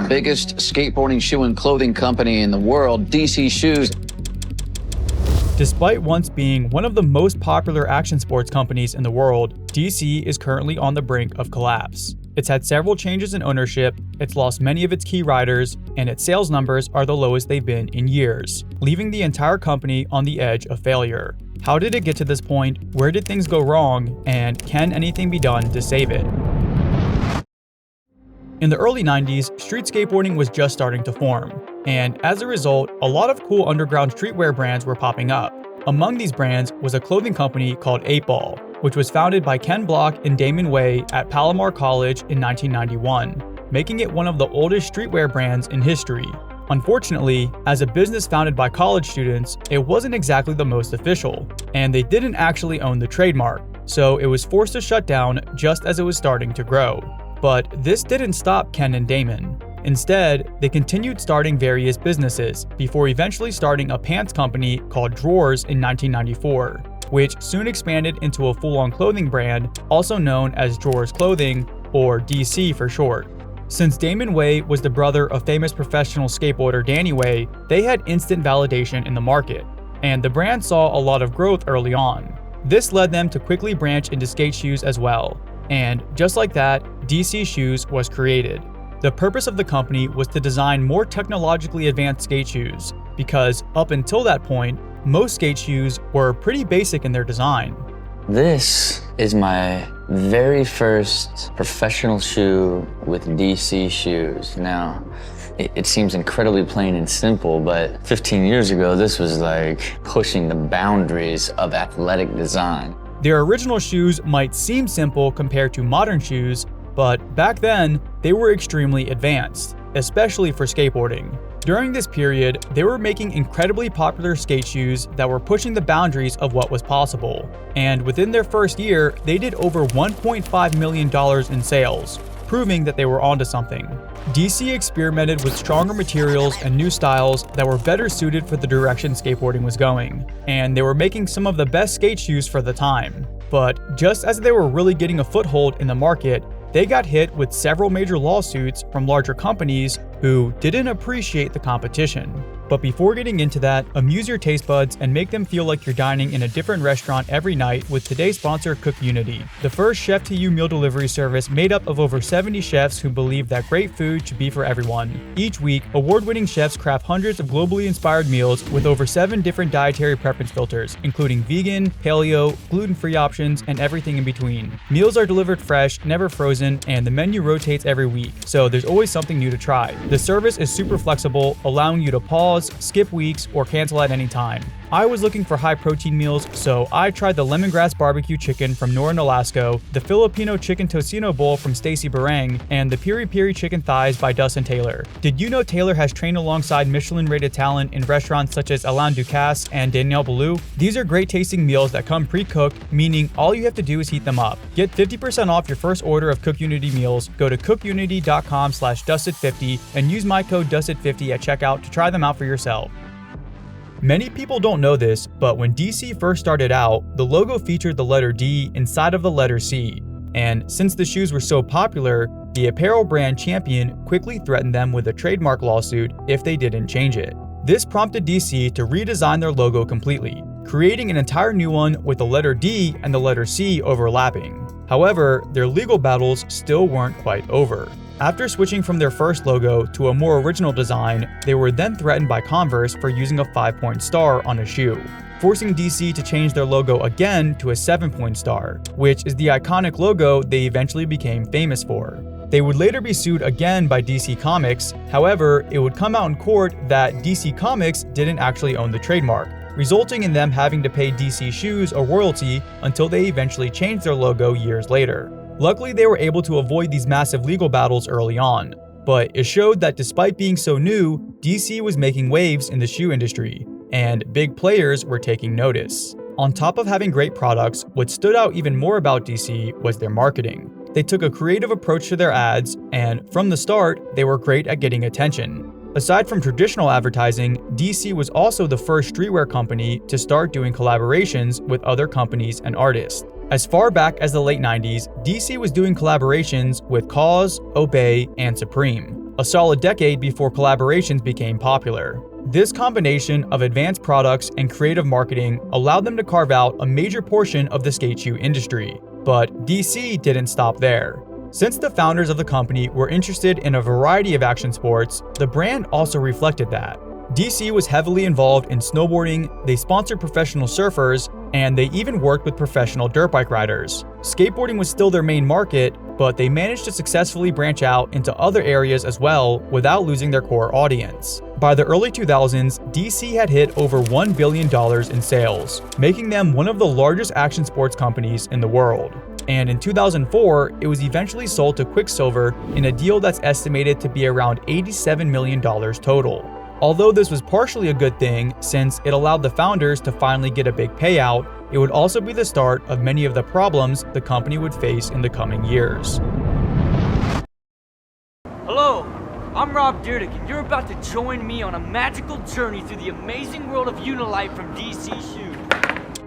biggest skateboarding shoe and clothing company in the world, DC Shoes. Despite once being one of the most popular action sports companies in the world, DC is currently on the brink of collapse. It's had several changes in ownership, it's lost many of its key riders, and its sales numbers are the lowest they've been in years, leaving the entire company on the edge of failure. How did it get to this point? Where did things go wrong? And can anything be done to save it? In the early 90s, street skateboarding was just starting to form, and as a result, a lot of cool underground streetwear brands were popping up. Among these brands was a clothing company called 8 Ball, which was founded by Ken Block and Damon Way at Palomar College in 1991, making it one of the oldest streetwear brands in history. Unfortunately, as a business founded by college students, it wasn't exactly the most official, and they didn't actually own the trademark, so it was forced to shut down just as it was starting to grow. But this didn't stop Ken and Damon. Instead, they continued starting various businesses before eventually starting a pants company called Drawers in 1994, which soon expanded into a full-on clothing brand, also known as Drawers Clothing, or DC for short. Since Damon Way was the brother of famous professional skateboarder Danny Way, they had instant validation in the market, and the brand saw a lot of growth early on. This led them to quickly branch into skate shoes as well, and just like that, DC Shoes was created. The purpose of the company was to design more technologically advanced skate shoes, because up until that point, most skate shoes were pretty basic in their design. This is my very first professional shoe with DC Shoes. Now, it seems incredibly plain and simple, but 15 years ago, this was like pushing the boundaries of athletic design. Their original shoes might seem simple compared to modern shoes, but back then, they were extremely advanced, especially for skateboarding. During this period, they were making incredibly popular skate shoes that were pushing the boundaries of what was possible. And within their first year, they did over $1.5 million in sales, proving that they were onto something. DC experimented with stronger materials and new styles that were better suited for the direction skateboarding was going, and they were making some of the best skate shoes for the time. But just as they were really getting a foothold in the market, they got hit with several major lawsuits from larger companies who didn't appreciate the competition. But before getting into that, amuse your taste buds and make them feel like you're dining in a different restaurant every night with today's sponsor, Cook Unity, the first chef-to-you meal delivery service made up of over 70 chefs who believe that great food should be for everyone. Each week, award-winning chefs craft hundreds of globally inspired meals with over 7 different dietary preference filters, including vegan, paleo, gluten-free options, and everything in between. Meals are delivered fresh, never frozen, and the menu rotates every week, so there's always something new to try. The service is super flexible, allowing you to pause, skip weeks, or cancel at any time. I was looking for high-protein meals, so I tried the lemongrass barbecue chicken from Nora Nolasco, the Filipino chicken tocino bowl from Stacy Barang, and the piri piri chicken thighs by Dustin Taylor. Did you know Taylor has trained alongside Michelin-rated talent in restaurants such as Alain Ducasse and Daniel Boulou? These are great-tasting meals that come pre-cooked, meaning all you have to do is heat them up. Get 50% off your first order of Cook Unity meals. Go to cookunity.com/dusted50 and use my code dusted50 at checkout to try them out for yourself. Many people don't know this, but when DC first started out, the logo featured the letter D inside of the letter C. And since the shoes were so popular, the apparel brand Champion quickly threatened them with a trademark lawsuit if they didn't change it. This prompted DC to redesign their logo completely, creating an entire new one with the letter D and the letter C overlapping. However, their legal battles still weren't quite over. After switching from their first logo to a more original design, they were then threatened by Converse for using a 5-point star on a shoe, forcing DC to change their logo again to a 7-point star, which is the iconic logo they eventually became famous for. They would later be sued again by DC Comics, however, it would come out in court that DC Comics didn't actually own the trademark, resulting in them having to pay DC Shoes a royalty until they eventually changed their logo years later. Luckily, they were able to avoid these massive legal battles early on, but it showed that despite being so new, DC was making waves in the shoe industry, and big players were taking notice. On top of having great products, what stood out even more about DC was their marketing. They took a creative approach to their ads, and from the start, they were great at getting attention. Aside from traditional advertising, DC was also the first streetwear company to start doing collaborations with other companies and artists. As far back as the late 90s, DC was doing collaborations with KAWS, Obey, and Supreme. a solid decade before collaborations became popular. This combination of advanced products and creative marketing allowed them to carve out a major portion of the skate shoe industry. But DC didn't stop there. Since the founders of the company were interested in a variety of action sports, the brand also reflected that. DC was heavily involved in snowboarding, they sponsored professional surfers, and they even worked with professional dirt bike riders. Skateboarding was still their main market, but they managed to successfully branch out into other areas as well without losing their core audience. By the early 2000s, DC had hit over $1 billion in sales, making them one of the largest action sports companies in the world. And in 2004, it was eventually sold to Quicksilver in a deal that's estimated to be around $87 million total. Although this was partially a good thing, since it allowed the founders to finally get a big payout, it would also be the start of many of the problems the company would face in the coming years. Hello, I'm Rob Dyrdek, and you're about to join me on a magical journey through the amazing world of Unilight from DC Shoes.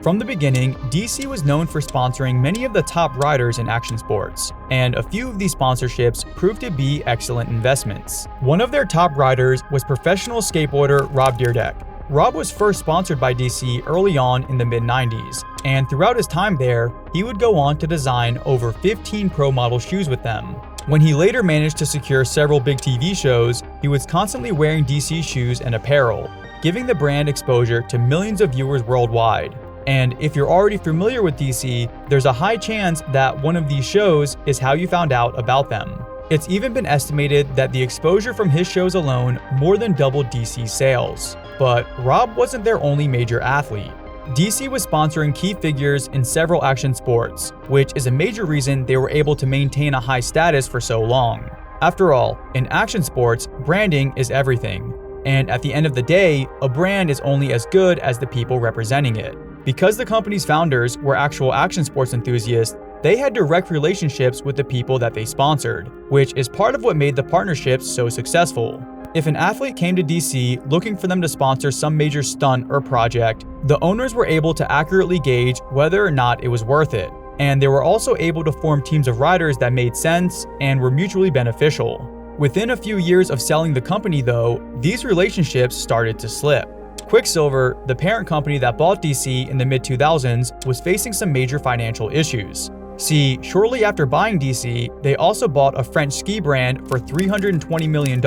From the beginning, DC was known for sponsoring many of the top riders in action sports, and a few of these sponsorships proved to be excellent investments. One of their top riders was professional skateboarder Rob Dyrdek. Rob was first sponsored by DC early on in the mid-90s, and throughout his time there, he would go on to design over 15 pro model shoes with them. When he later managed to secure several big TV shows, he was constantly wearing DC shoes and apparel, giving the brand exposure to millions of viewers worldwide. And if you're already familiar with DC, there's a high chance that one of these shows is how you found out about them. It's even been estimated that the exposure from his shows alone more than doubled DC's sales. But Rob wasn't their only major athlete. DC was sponsoring key figures in several action sports, which is a major reason they were able to maintain a high status for so long. After all, in action sports, branding is everything. And at the end of the day, a brand is only as good as the people representing it. Because the company's founders were actual action sports enthusiasts, they had direct relationships with the people that they sponsored, which is part of what made the partnerships so successful. If an athlete came to DC looking for them to sponsor some major stunt or project, the owners were able to accurately gauge whether or not it was worth it. And they were also able to form teams of riders that made sense and were mutually beneficial. Within a few years of selling the company, though, these relationships started to slip. Quicksilver, the parent company that bought DC in the mid-2000s, was facing some major financial issues. See, shortly after buying DC, they also bought a French ski brand for $320 million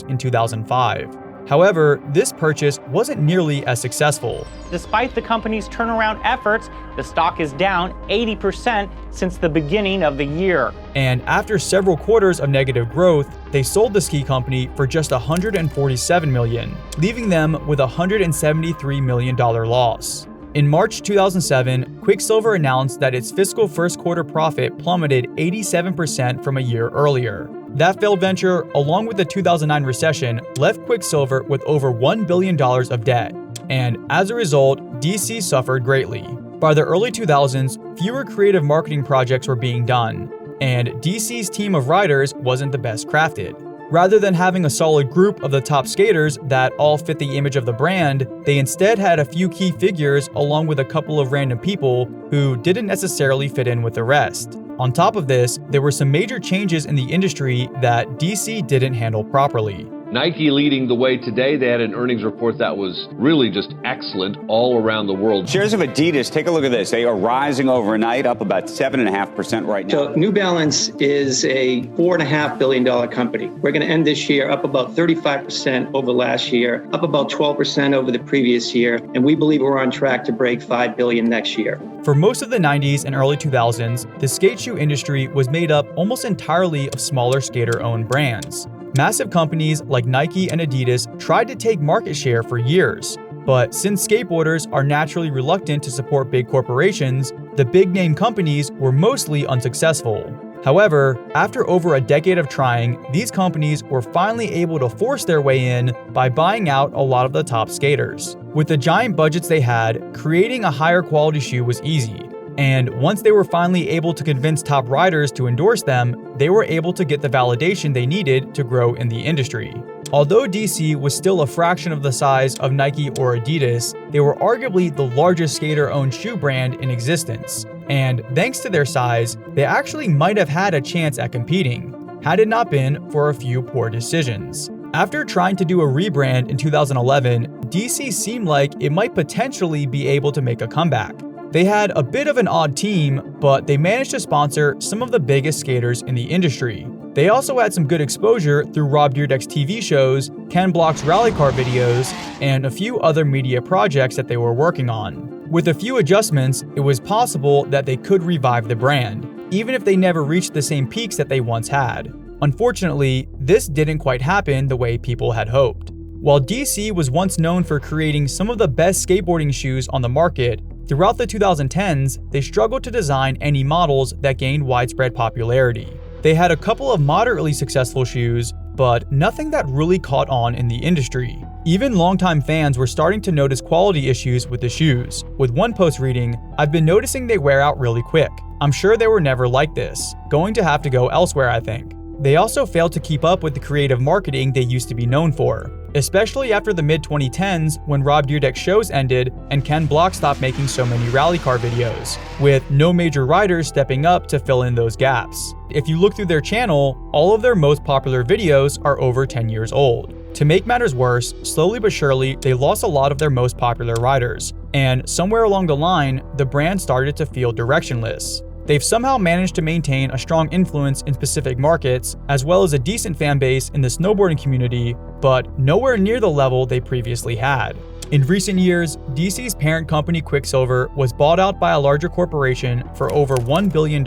in 2005. However, this purchase wasn't nearly as successful. Despite the company's turnaround efforts, the stock is down 80% since the beginning of the year. And after several quarters of negative growth, they sold the ski company for just $147 million, leaving them with a $173 million loss. In March 2007, Quicksilver announced that its fiscal first quarter profit plummeted 87% from a year earlier. That failed venture, along with the 2009 recession, left Quicksilver with over $1 billion of debt. And as a result, DC suffered greatly. By the early 2000s, fewer creative marketing projects were being done, and DC's team of riders wasn't the best crafted. Rather than having a solid group of the top skaters that all fit the image of the brand, they instead had a few key figures along with a couple of random people who didn't necessarily fit in with the rest. On top of this, there were some major changes in the industry that DC didn't handle properly. Nike leading the way today. They had an earnings report that was really just excellent all around the world. Shares of Adidas, take a look at this. They are rising overnight, up about 7.5% right now. So New Balance is a $4.5 billion company. We're going to end this year up about 35% over last year, up about 12% over the previous year, and we believe we're on track to break $5 billion next year. For most of the 90s and early 2000s, the skate shoe industry was made up almost entirely of smaller skater-owned brands. Massive companies like Nike and Adidas tried to take market share for years, but since skateboarders are naturally reluctant to support big corporations, the big-name companies were mostly unsuccessful. However, after over a decade of trying, these companies were finally able to force their way in by buying out a lot of the top skaters. With the giant budgets they had, creating a higher quality shoe was easy. And once they were finally able to convince top riders to endorse them, they were able to get the validation they needed to grow in the industry. Although DC was still a fraction of the size of Nike or Adidas, they were arguably the largest skater-owned shoe brand in existence. And thanks to their size, they actually might have had a chance at competing. had it not been for a few poor decisions. After trying to do a rebrand in 2011, DC seemed like it might potentially be able to make a comeback. They had a bit of an odd team, but they managed to sponsor some of the biggest skaters in the industry. They also had some good exposure through Rob Dyrdek's TV shows, Ken Block's rally car videos, and a few other media projects that they were working on. With a few adjustments, it was possible that they could revive the brand, even if they never reached the same peaks that they once had. Unfortunately, this didn't quite happen the way people had hoped. While DC was once known for creating some of the best skateboarding shoes on the market, throughout the 2010s, they struggled to design any models that gained widespread popularity. They had a couple of moderately successful shoes, but nothing that really caught on in the industry. Even longtime fans were starting to notice quality issues with the shoes, with one post reading, "I've been noticing they wear out really quick. I'm sure they were never like this. Going to have to go elsewhere, I think." They also failed to keep up with the creative marketing they used to be known for, especially after the mid-2010s when Rob Dyrdek's shows ended and Ken Block stopped making so many rally car videos, with no major riders stepping up to fill in those gaps. If you look through their channel, all of their most popular videos are over 10 years old. To make matters worse, slowly but surely, they lost a lot of their most popular riders, and somewhere along the line, the brand started to feel directionless. They've somehow managed to maintain a strong influence in specific markets, as well as a decent fan base in the snowboarding community, but nowhere near the level they previously had. In recent years, DC's parent company Quicksilver was bought out by a larger corporation for over $1 billion,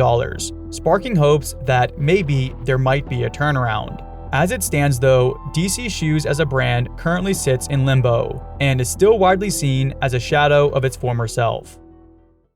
sparking hopes that maybe there might be a turnaround. As it stands though, DC Shoes as a brand currently sits in limbo, and is still widely seen as a shadow of its former self.